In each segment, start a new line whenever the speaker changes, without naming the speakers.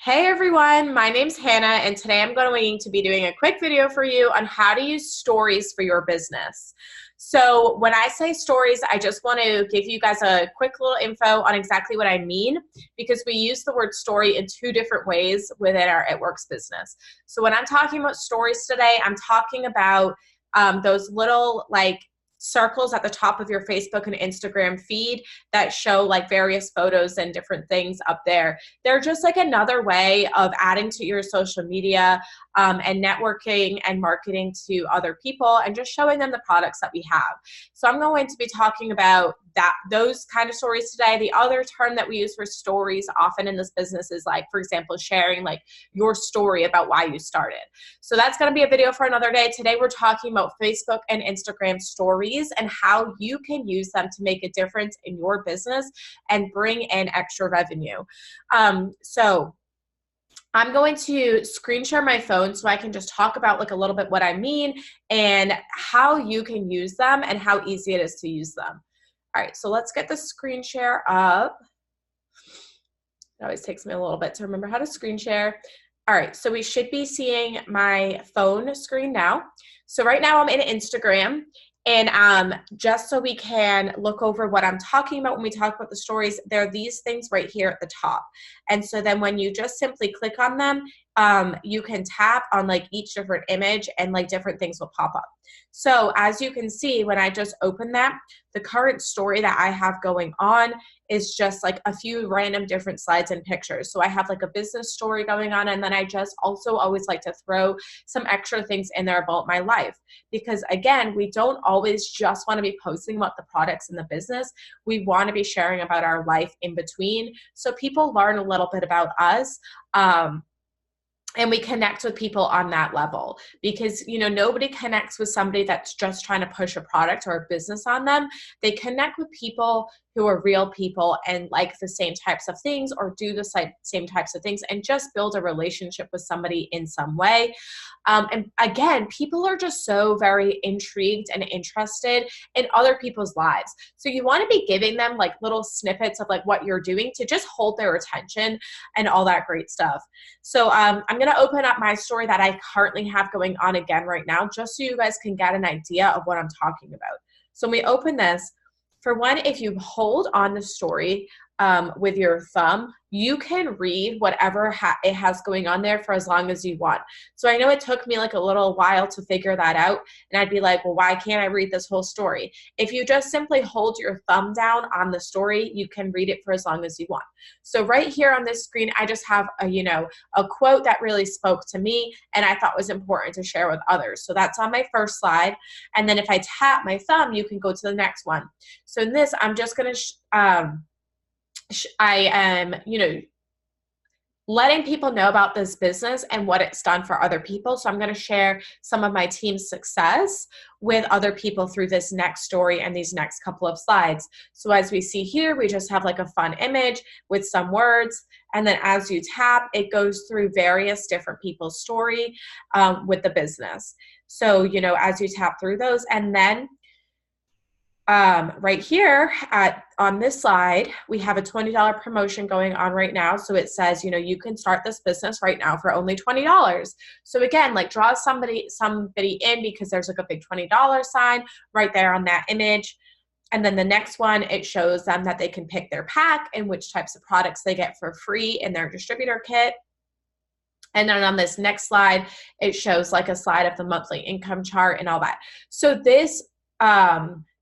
Hey everyone, my name's Hannah and today I'm going to be doing a quick video for you on how to use stories for your business. So when I say stories, I just want to give you guys a quick little info on exactly what I mean because we use the word story in two different ways within our It Works business. So when I'm talking about stories today, I'm talking about those little circles at the top of your Facebook and Instagram feed that show like various photos and different things up there. They're just like another way of adding to your social media and networking and marketing to other people and just showing them the products that we have. So I'm going to be talking about those kind of stories today. The other term that we use for stories often in this business is like, for example, sharing like your story about why you started. So that's going to be a video for another day. Today we're talking about Facebook and Instagram stories and how you can use them to make a difference in your business and bring in extra revenue. So I'm going to screen share my phone so I can just talk about like a little bit what I mean and how you can use them and how easy it is to use them. All right, so let's get the screen share up. It always takes me a little bit to remember how to screen share. All right, so we should be seeing my phone screen now. So right now I'm in Instagram, and just so we can look over what I'm talking about when we talk about the stories, there are these things right here at the top. And so then when you just simply click on them, you can tap on like each different image and like different things will pop up. So as you can see, when I just open that, the current story that I have going on is just like a few random different slides and pictures. So I have like a business story going on, and then I just also always like to throw some extra things in there about my life. Because again, we don't always just want to be posting about the products in the business. We want to be sharing about our life in between so people learn a little bit about us. And we connect with people on that level because, you know, nobody connects with somebody that's just trying to push a product or a business on them. They connect with people who are real people and like the same types of things or do the same types of things and just build a relationship with somebody in some way. And again, people are just so very intrigued and interested in other people's lives. So you want to be giving them like little snippets of like what you're doing to just hold their attention and all that great stuff. So I'm going to open up my story that I currently have going on again right now, just so you guys can get an idea of what I'm talking about. So when we open this, for one, if you hold on the story with your thumb, you can read whatever it has going on there for as long as you want. So I know it took me like a little while to figure that out, and I'd be like, well, why can't I read this whole story? If you just simply hold your thumb down on the story, you can read it for as long as you want. So right here on this screen, I just have a quote that really spoke to me and I thought was important to share with others. So that's on my first slide. And then if I tap my thumb, you can go to the next one. So in this, I'm just going to I am, letting people know about this business and what it's done for other people. So I'm going to share some of my team's success with other people through this next story and these next couple of slides. So as we see here, we just have like a fun image with some words. And then as you tap, it goes through various different people's story with the business. So, as you tap through those, and then right here on this slide, we have a $20 promotion going on right now. So it says, you can start this business right now for only $20. So again, like draw somebody in because there's like a big $20 sign right there on that image. And then the next one, it shows them that they can pick their pack and which types of products they get for free in their distributor kit. And then on this next slide, it shows like a slide of the monthly income chart and all that. So this,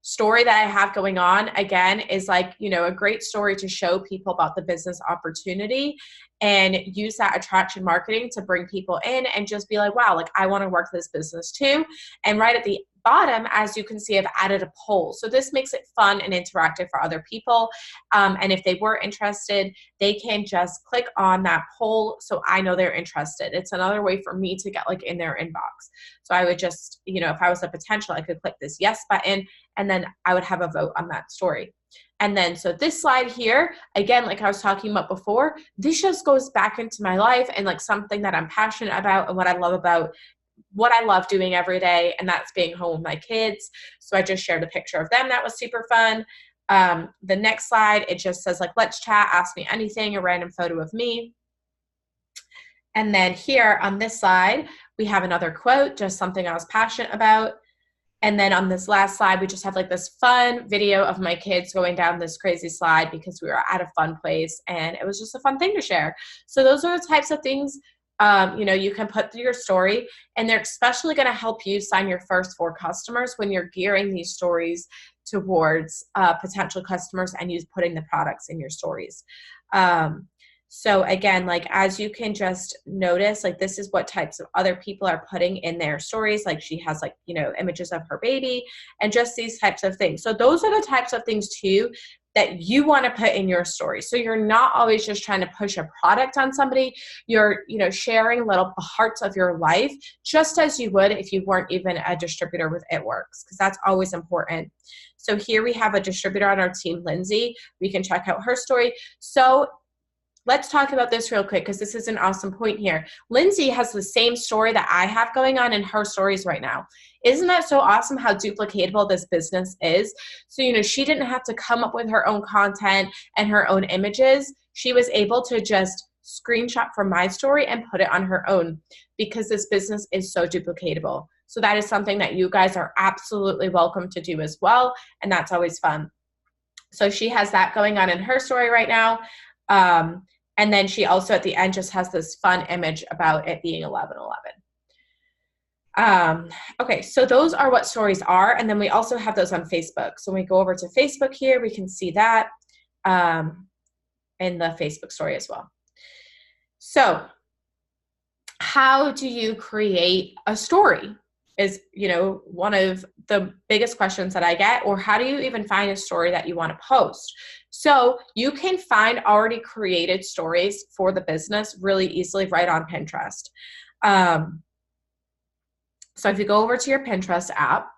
story that I have going on again is like, a great story to show people about the business opportunity and use that attraction marketing to bring people in and just be like, wow, like I want to work this business too. And right at the bottom, as you can see, I've added a poll. So this makes it fun and interactive for other people. And if they were interested, they can just click on that poll so I know they're interested. It's another way for me to get like in their inbox. So I would just, if I was a potential, I could click this yes button and then I would have a vote on that story. And then, so this slide here, again, like I was talking about before, this just goes back into my life and like something that I'm passionate about and what I love doing every day, and that's being home with my kids. So I just shared a picture of them. That was super fun. The next slide, it just says like, let's chat, ask me anything, a random photo of me. And then here on this slide, we have another quote, just something I was passionate about. And then on this last slide, we just have like this fun video of my kids going down this crazy slide because we were at a fun place and it was just a fun thing to share. So those are the types of things, you can put through your story, and they're especially going to help you sign your first 4 customers when you're gearing these stories towards potential customers and you putting the products in your stories. So again, like as you can just notice, like this is what types of other people are putting in their stories. Like she has like, images of her baby and just these types of things. So those are the types of things too that you want to put in your story. So you're not always just trying to push a product on somebody. You're, sharing little parts of your life just as you would if you weren't even a distributor with It Works, because that's always important. So here we have a distributor on our team, Lindsay. We can check out her story. So let's talk about this real quick because this is an awesome point here. Lindsay has the same story that I have going on in her stories right now. Isn't that so awesome how duplicatable this business is? So, she didn't have to come up with her own content and her own images. She was able to just screenshot from my story and put it on her own because this business is so duplicatable. So that is something that you guys are absolutely welcome to do as well. And that's always fun. So she has that going on in her story right now. And then she also at the end just has this fun image about it being 11/11. Okay, so those are what stories are. And then we also have those on Facebook. So when we go over to Facebook here, we can see that in the Facebook story as well. So how do you create a story is, one of the biggest questions that I get, or how do you even find a story that you want to post? So you can find already created stories for the business really easily right on Pinterest. So if you go over to your Pinterest app,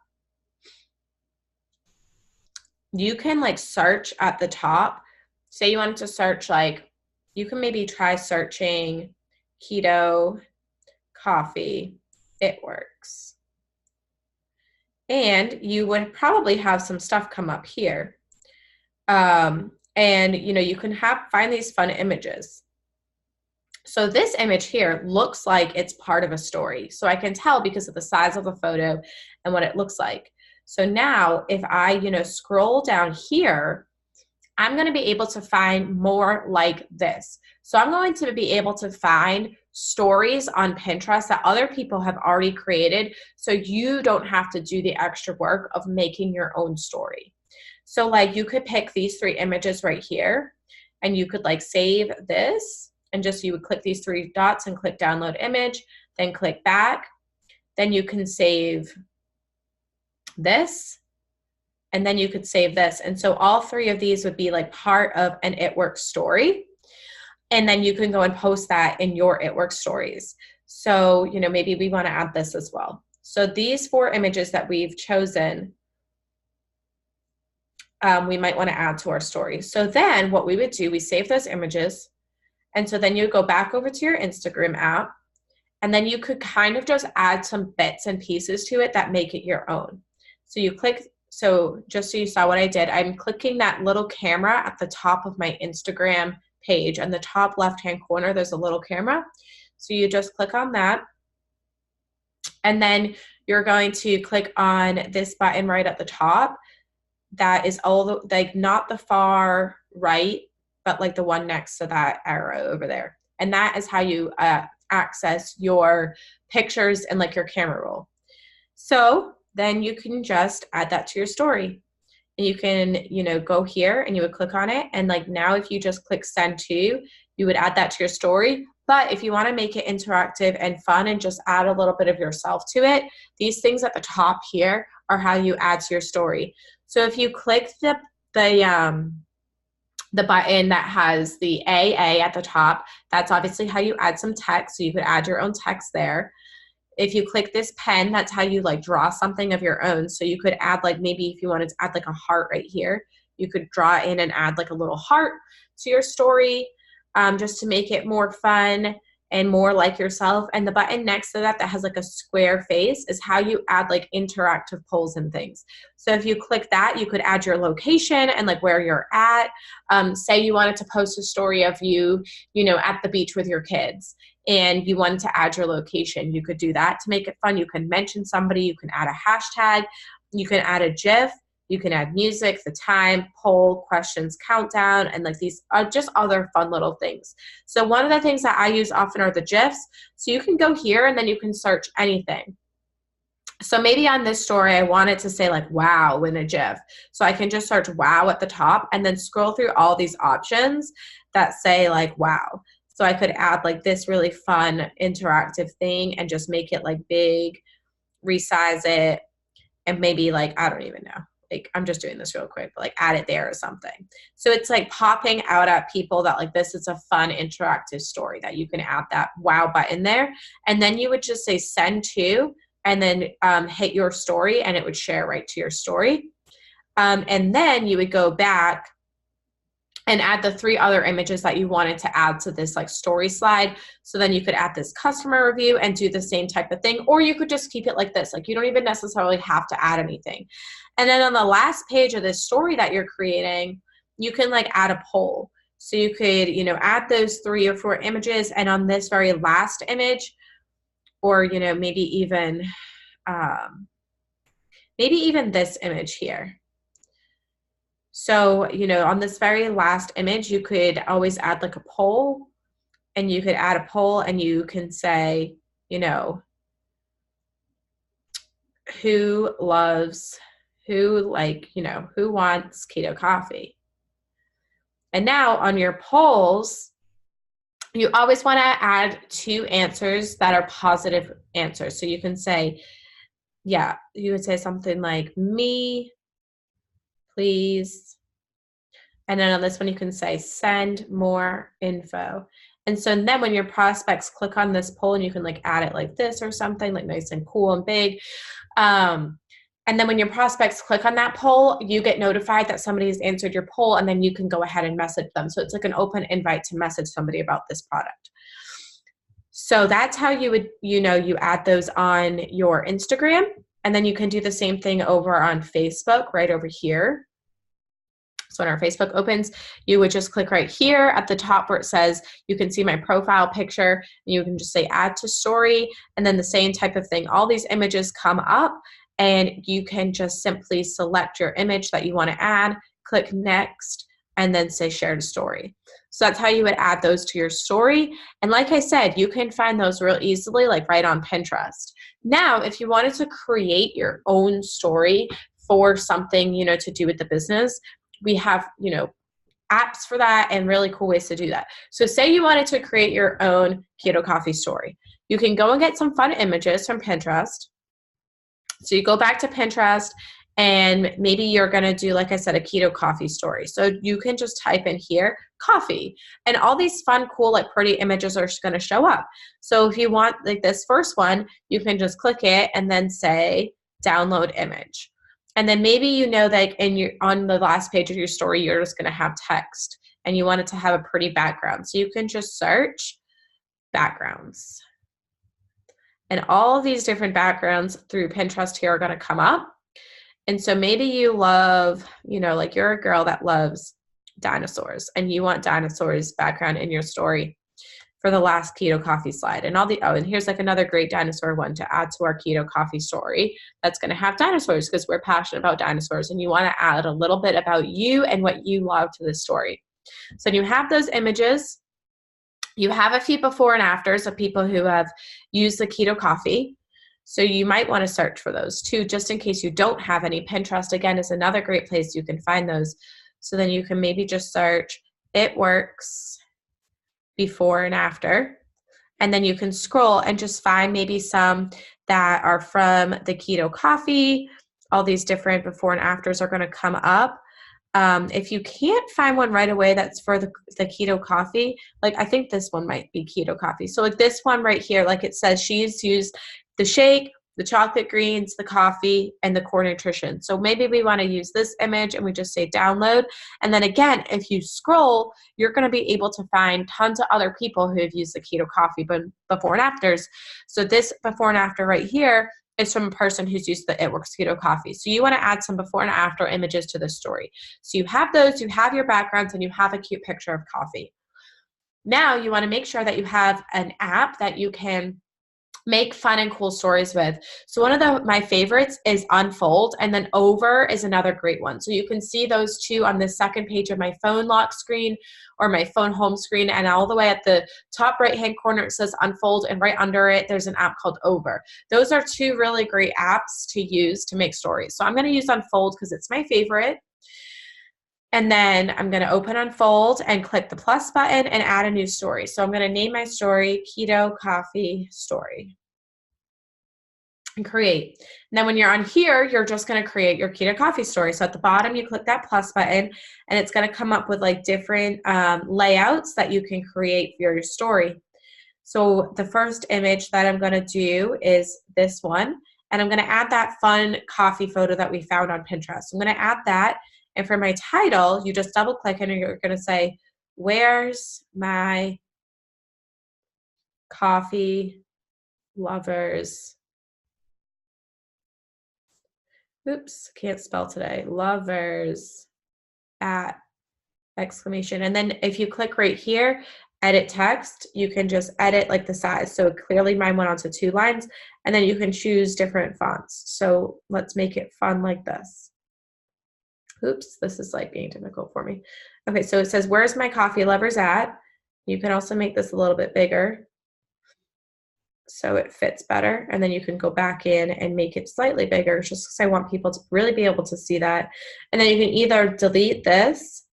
you can like search at the top. Say you wanted to search, like you can maybe try searching keto coffee, It Works. And you would probably have some stuff come up here. And you can find these fun images. So this image here looks like it's part of a story. So I can tell because of the size of the photo and what it looks like. So now if I, scroll down here, I'm going to be able to find more like this. So I'm going to be able to find stories on Pinterest that other people have already created, so you don't have to do the extra work of making your own story. So like you could pick these 3 images right here, and you could like save this, and just you would click these 3 dots and click download image, then click back. Then you can save this, and then you could save this. And so all 3 of these would be like part of an It Works story. And then you can go and post that in your It Works stories. So, maybe we want to add this as well. So these 4 images that we've chosen, we might want to add to our story. So then what we would do, we save those images. And so then you go back over to your Instagram app, and then you could kind of just add some bits and pieces to it that make it your own. So you click, so just so you saw what I did, I'm clicking that little camera at the top of my Instagram page. On the top left-hand corner, there's a little camera. So you just click on that. And then you're going to click on this button right at the top. That is not the far right, but like the one next to that arrow over there. And that is how you access your pictures and like your camera roll. So then you can just add that to your story. And you can, go here and you would click on it. And like now if you just click send to, you would add that to your story. But if you want to make it interactive and fun and just add a little bit of yourself to it, these things at the top here are how you add to your story. So if you click the button that has the AA at the top, that's obviously how you add some text. So you could add your own text there. If you click this pen, that's how you like draw something of your own. So you could add like, maybe if you wanted to add like a heart right here, you could draw in and add like a little heart to your story, just to make it more fun and more like yourself. And the button next to that that has like a square face is how you add like interactive polls and things. So if you click that, you could add your location and like where you're at. Say you wanted to post a story of you, at the beach with your kids, and you wanted to add your location. You could do that to make it fun. You can mention somebody, you can add a hashtag, you can add a GIF, you can add music, the time, poll, questions, countdown, and like these are just other fun little things. So one of the things that I use often are the GIFs. So you can go here and then you can search anything. So maybe on this story, I want it to say like, wow, in a GIF. So I can just search wow at the top and then scroll through all these options that say like, wow. So I could add like this really fun interactive thing and just make it like big, resize it, and maybe like, I don't even know. Like, I'm just doing this real quick, but like add it there or something. So it's like popping out at people that like, this is a fun interactive story that you can add that wow button there. And then you would just say send to, and then hit your story and it would share right to your story. And then you would go back and add the 3 other images that you wanted to add to this like story slide. So then you could add this customer review and do the same type of thing, or you could just keep it like this. Like you don't even necessarily have to add anything. And then on the last page of this story that you're creating, you can like add a poll. So you could, add those 3 or 4 images, and on this very last image, or, maybe even this image here. So, on this very last image, you could always add like a poll, and you could add a poll and you can say, who wants keto coffee? And now on your polls, you always want to add 2 answers that are positive answers. So you can say, you would say something like me, please. And then on this one, you can say send more info. And so then when your prospects click on this poll, and you can like add it like this or something like nice and cool and big. And then when your prospects click on that poll, you get notified that somebody has answered your poll, and then you can go ahead and message them. So it's like an open invite to message somebody about this product. So that's how you would, you add those on your Instagram. And then you can do the same thing over on Facebook right over here. So when our Facebook opens, you would just click right here at the top where it says, you can see my profile picture, and you can just say add to story, and then the same type of thing. All these images come up, and you can just simply select your image that you want to add, click next, and then say share to story. So that's how you would add those to your story. And like I said, you can find those real easily, like right on Pinterest. Now, if you wanted to create your own story for something, to do with the business, we have, apps for that and really cool ways to do that. So say you wanted to create your own keto coffee story. You can go and get some fun images from Pinterest. So you go back to Pinterest, and maybe you're going to do, like I said, a keto coffee story. So you can just type in here, coffee, and all these fun, cool, like pretty images are going to show up. So if you want like this first one, you can just click it and then say download image. And then maybe that on the last page of your story, you're just going to have text, and you want it to have a pretty background. So you can just search backgrounds. And all of these different backgrounds through Pinterest here are going to come up. And so maybe you love, like you're a girl that loves dinosaurs, and you want dinosaurs background in your story for the last keto coffee slide. And and here's like another great dinosaur one to add to our keto coffee story that's going to have dinosaurs, because we're passionate about dinosaurs, and you want to add a little bit about you and what you love to the story. So you have those images. You have a few before and afters of people who have used the keto coffee. So you might want to search for those too, just in case you don't have any. Pinterest, again, is another great place you can find those. So then you can maybe just search it works before and after, and then you can scroll and just find maybe some that are from the keto coffee. All these different before and afters are going to come up. If you can't find one right away that's for the keto coffee, like I think this one might be keto coffee. So like this one right here, like it says she's used the shake, the chocolate greens, the coffee, and the core nutrition. So maybe we want to use this image and we just say download. And then again, if you scroll, you're going to be able to find tons of other people who have used the keto coffee before and afters. So this before and after right here is from a person who's used the It Works Keto Coffee. So you want to add some before and after images to the story. So you have those, you have your backgrounds, and you have a cute picture of coffee. Now you want to make sure that you have an app that you can make fun and cool stories with. So one of my favorites is Unfold, and then Over is another great one. So you can see those two on the second page of my phone lock screen or my phone home screen, and all the way at the top right hand corner it says Unfold, and right under it there's an app called Over. Those are two really great apps to use to make stories. So I'm going to use Unfold because it's my favorite. And then I'm going to open Unfold and click the plus button and add a new story. So I'm going to name my story Keto Coffee Story and create. And then when you're on here, you're just going to create your keto coffee story. So at the bottom, you click that plus button and it's going to come up with like different layouts that you can create for your story. So the first image that I'm going to do is this one. And I'm going to add that fun coffee photo that we found on Pinterest. I'm going to add that. And for my title, you just double click and you're going to say, where's my coffee lovers? Oops, can't spell today. Lovers at exclamation. And then if you click right here, edit text, you can just edit like the size. So clearly mine went onto 2 lines, and then you can choose different fonts. So let's make it fun like this. Oops, this is like being difficult for me. Okay, so it says, where's my coffee lovers at? You can also make this a little bit bigger so it fits better. And then you can go back in and make it slightly bigger just because I want people to really be able to see that. And then you can either delete this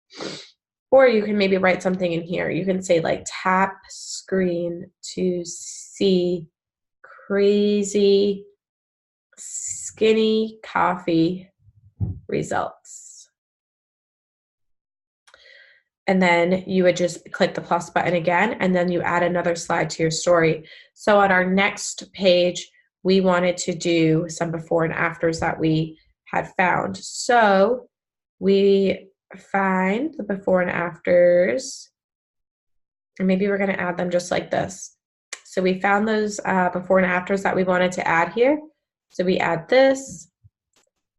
or you can maybe write something in here. You can say like tap screen to see crazy skinny coffee results. And then you would just click the plus button again, and then you add another slide to your story. So on our next page, we wanted to do some before and afters that we had found. So we find the before and afters, and maybe we're going to add them just like this. So we found those before and afters that we wanted to add here. So we add this,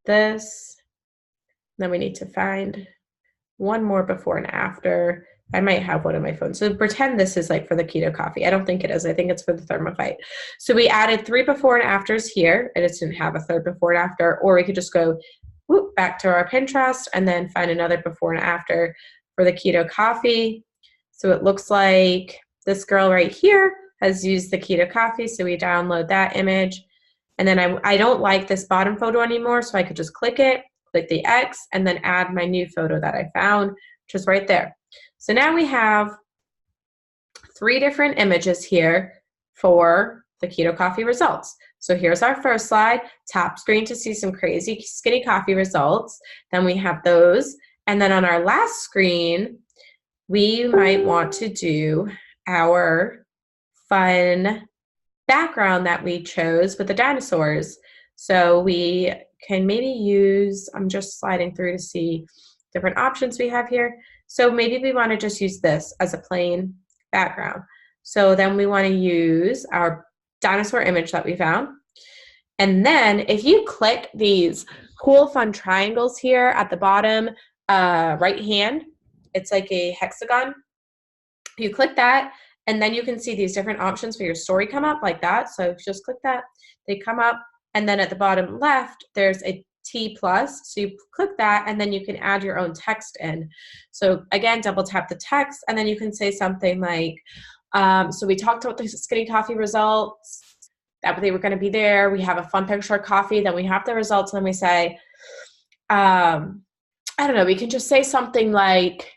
this, then we need to find one more before and after. I might have one on my phone. So pretend this is like for the keto coffee. I don't think it is. I think it's for the Thermophyte. So we added 3 before and afters here. I just didn't have a third before and after, or we could just go back to our Pinterest and then find another before and after for the keto coffee. So it looks like this girl right here has used the keto coffee. So we download that image. And then I don't like this bottom photo anymore. So I could just click it, click the X, and then add my new photo that I found, which is right there. So now we have 3 different images here for the keto coffee results. So here's our first slide, tap screen to see some crazy skinny coffee results. Then we have those. And then on our last screen, we might want to do our fun background that we chose with the dinosaurs. So we can maybe use, I'm just sliding through to see different options we have here. So maybe we want to just use this as a plain background. So then we want to use our dinosaur image that we found. And then if you click these cool fun triangles here at the bottom right hand, it's like a hexagon. You click that, and then you can see these different options for your story come up like that. So just click that, they come up. And then at the bottom left, there's a T plus. So you click that, and then you can add your own text in. So again, double tap the text, and then you can say something like, so we talked about the skinny coffee results, that they were going to be there. We have a fun picture of coffee. Then we have the results, and then we say, I don't know, we can just say something like,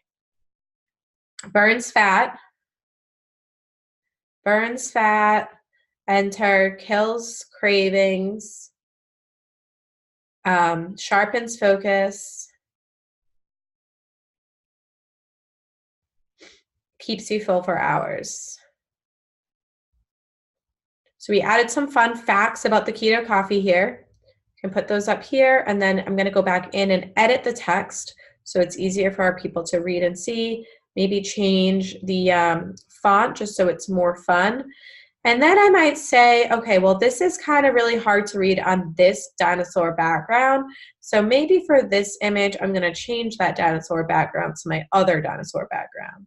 burns fat, enter, kills cravings, sharpens focus, keeps you full for hours. So we added some fun facts about the keto coffee here. You can put those up here, and then I'm going to go back in and edit the text so it's easier for our people to read and see. Maybe change the font just so it's more fun. And then I might say, okay, well, this is kind of really hard to read on this dinosaur background. So maybe for this image, I'm going to change that dinosaur background to my other dinosaur background.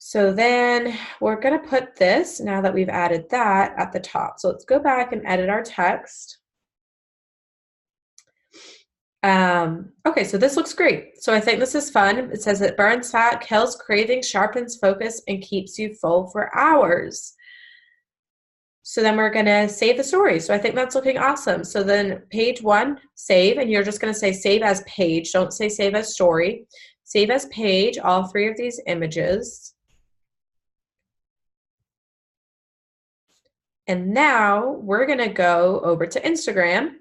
So then we're going to put this, now that we've added that, at the top. So let's go back and edit our text. Okay, so this looks great. So I think this is fun. It says it burns fat, kills cravings, sharpens focus, and keeps you full for hours. So then we're going to save the story. So I think that's looking awesome. So then page 1, save, and you're just going to say save as page. Don't say save as story. Save as page, all 3 of these images. And now we're going to go over to Instagram.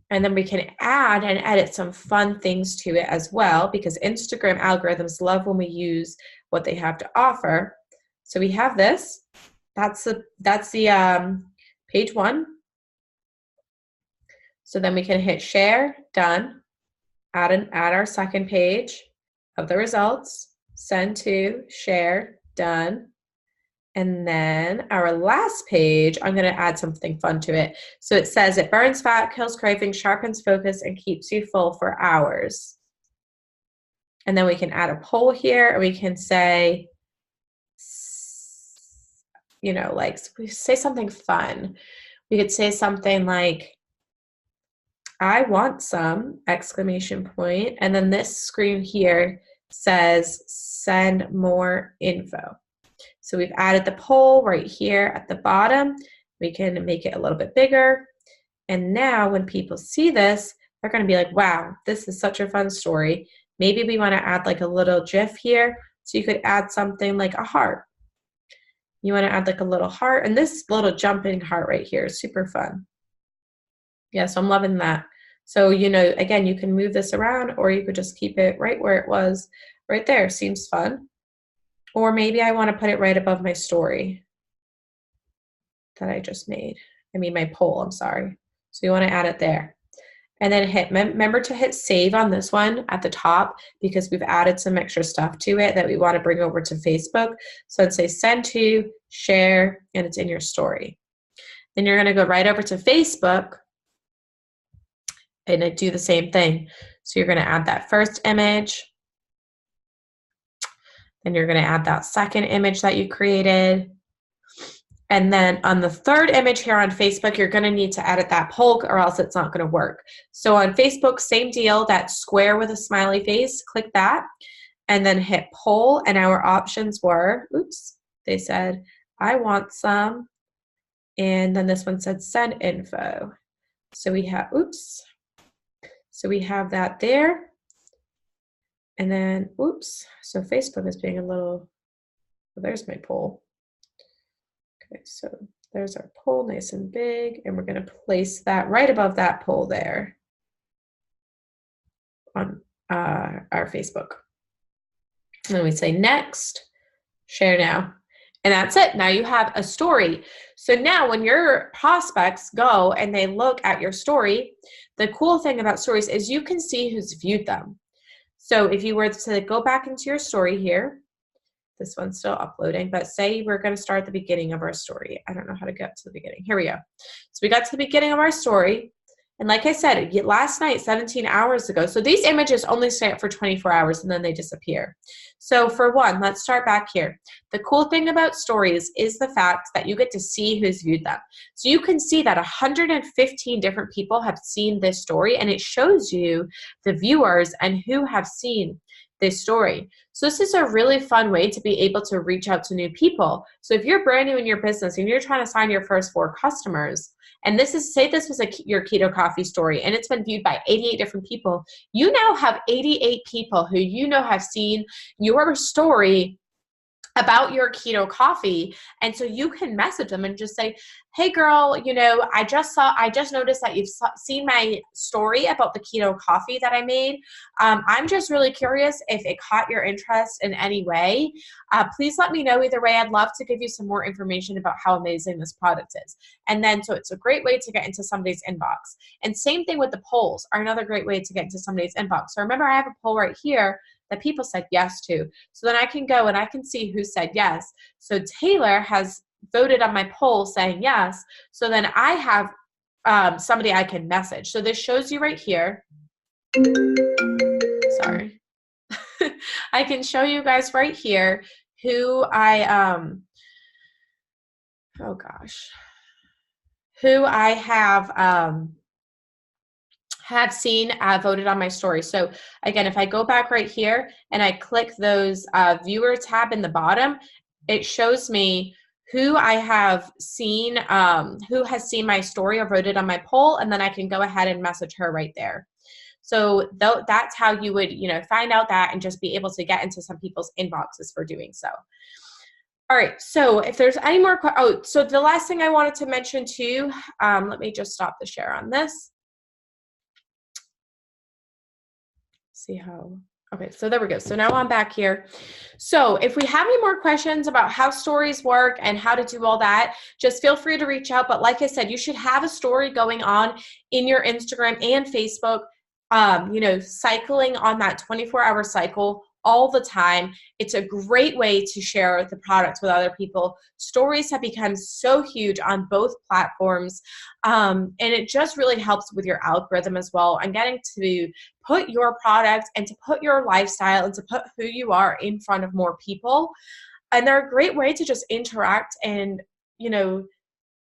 And then we can add and edit some fun things to it as well, because Instagram algorithms love when we use what they have to offer. So we have this. That's the page 1. So then we can hit share, done. Add our second page of the results. Send to, share, done. And then our last page, I'm going to add something fun to it. So it says it burns fat, kills cravings, sharpens focus, and keeps you full for hours. And then we can add a poll here, and we can say, you know, like say something fun. We could say something like, I want some, exclamation point. And then this screen here says send more info. So we've added the poll right here at the bottom. We can make it a little bit bigger. And now when people see this, they're going to be like, wow, this is such a fun story. Maybe we want to add like a little GIF here. So you could add something like a heart. You want to add like a little heart. And this little jumping heart right here is super fun. Yeah, so I'm loving that. So, you know, again, you can move this around, or you could just keep it right where it was right there. Seems fun. Or maybe I want to put it right above my story that I just made. I mean, my poll, I'm sorry. So you want to add it there. And then remember to hit save on this one at the top, because we've added some extra stuff to it that we want to bring over to Facebook. So I'd say send to, share, and it's in your story. Then you're going to go right over to Facebook and do the same thing. So you're going to add that first image. Then you're going to add that second image that you created. And then on the third image here on Facebook, you're going to need to edit that poll, or else it's not going to work. So on Facebook, same deal, that square with a smiley face, click that, and then hit poll. And our options were, oops, they said, I want some. And then this one said send info. So we have, oops. So we have that there. And then, oops, so Facebook is being a little, well, there's my poll. Okay, so there's our poll, nice and big, and we're going to place that right above that poll there on our Facebook. And then we say next, share now. And that's it. Now you have a story. So now when your prospects go and they look at your story, the cool thing about stories is you can see who's viewed them. So if you were to go back into your story here, this one's still uploading, but say we're going to start at the beginning of our story. I don't know how to get to the beginning. Here we go. So we got to the beginning of our story. And like I said, last night, 17 hours ago. So these images only stay up for 24 hours and then they disappear. So for one, let's start back here. The cool thing about stories is the fact that you get to see who's viewed them. So you can see that 115 different people have seen this story, and it shows you the viewers and who have seen this story. So this is a really fun way to be able to reach out to new people. So if you're brand new in your business and you're trying to sign your first 4 customers, and this is, say this was your keto coffee story and it's been viewed by 88 different people, you now have 88 people who you know have seen your story about your keto coffee. And so you can message them and just say, hey girl, you know, I just noticed that you've seen my story about the keto coffee that I made. I'm just really curious if it caught your interest in any way. Please let me know either way. I'd love to give you some more information about how amazing this product is. And then, so it's a great way to get into somebody's inbox. And same thing with the polls are another great way to get into somebody's inbox. So remember, I have a poll right here that people said yes to. So then I can go and I can see who said yes. So Taylor has voted on my poll saying yes. So then I have somebody I can message. So this shows you right here. Sorry. I can show you guys right here who I, oh gosh, who I have seen voted on my story. So again, if I go back right here and I click those viewer tab in the bottom, it shows me who I have seen, who has seen my story or voted on my poll, and then I can go ahead and message her right there. So that's how you would, you know, find out that and just be able to get into some people's inboxes for doing so. All right, so if there's any more, so the last thing I wanted to mention too, let me just stop the share on this. See how, okay, so there we go. So now I'm back here. So if we have any more questions about how stories work and how to do all that, just feel free to reach out. But like I said, you should have a story going on in your Instagram and Facebook, you know, cycling on that 24-hour cycle all the time. It's a great way to share the product with other people. Stories have become so huge on both platforms, and it just really helps with your algorithm as well and getting to put your product and to put your lifestyle and to put who you are in front of more people. And they're a great way to just interact and, you know,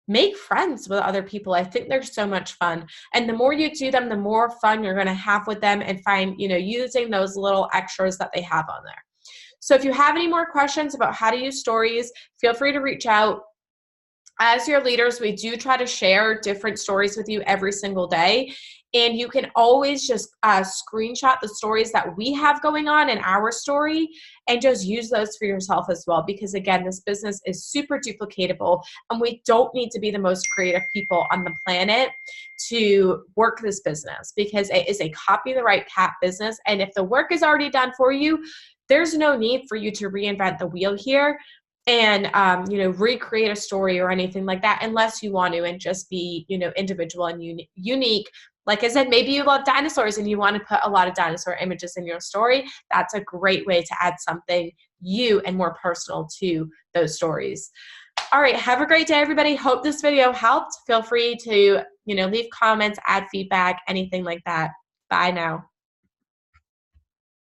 make friends with other people. I think they're so much fun. And the more you do them, the more fun you're going to have with them and find, you know, using those little extras that they have on there. So if you have any more questions about how to use stories, feel free to reach out. As your leaders, we do try to share different stories with you every single day. And you can always just screenshot the stories that we have going on in our story and just use those for yourself as well. Because again, this business is super duplicatable and we don't need to be the most creative people on the planet to work this business, because it is a copy the right cat business. And if the work is already done for you, there's no need for you to reinvent the wheel here and, you know, recreate a story or anything like that, unless you want to and just be, you know, individual and unique. Like I said, maybe you love dinosaurs and you want to put a lot of dinosaur images in your story. That's a great way to add something you and more personal to those stories. All right, have a great day, everybody. Hope this video helped. Feel free to, you know, leave comments, add feedback, anything like that. Bye now.